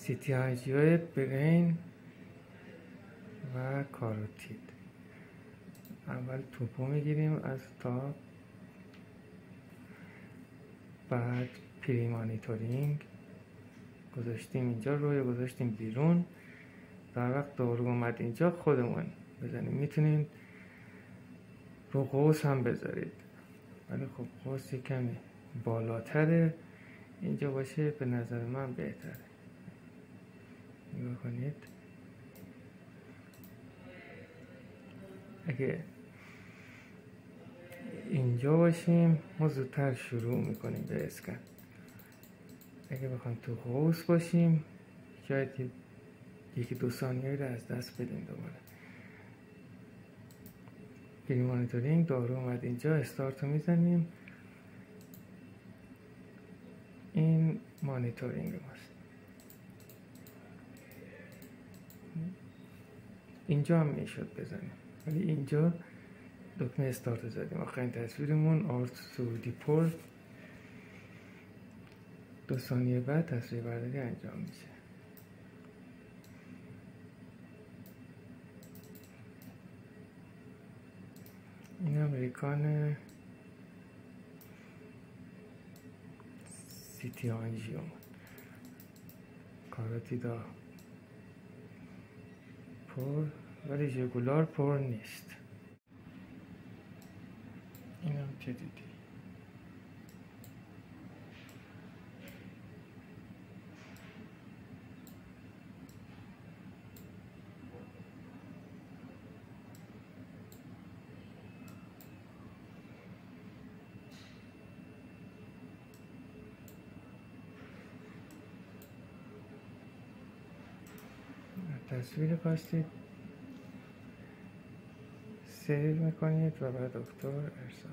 CTIG های برین و کاروتید. اول توپو میگیریم از تاپ، بعد پری مانیتورینگ گذاشتیم اینجا، روی گذاشتیم بیرون. در وقت دارو اومد اینجا خودمون بزنیم. میتونید رو قوس هم بذارید، ولی خب قوس کمی بالاتره، اینجا باشه به نظر من بهتره. نگاه کنید، اگه اینجا باشیم ما زودتر شروع میکنیم به اسکن. اگه بخوایم تو قوس باشیم شاید یکی دو ثانیه رو از دست بدیم. دوباره پری مانیتورینگ، دارو اومد اینجا، استارت رو میزنیم. این مانیتورینگ ماست. اینجا هم میشد بزنیم، ولی اینجا دکمه استارت رو زدیم. آخرین تصویرمون آرت سعودی پر، 2 ثانیه بعد تصویر برداری انجام میشه. این هم ریکان سیتی آنژیوم، کاروتیدا پر ولی ژگولار پر نیست. این هم چه دیدی؟ تصویر خواستید سیو میکنید و بعد دکتر ارسال.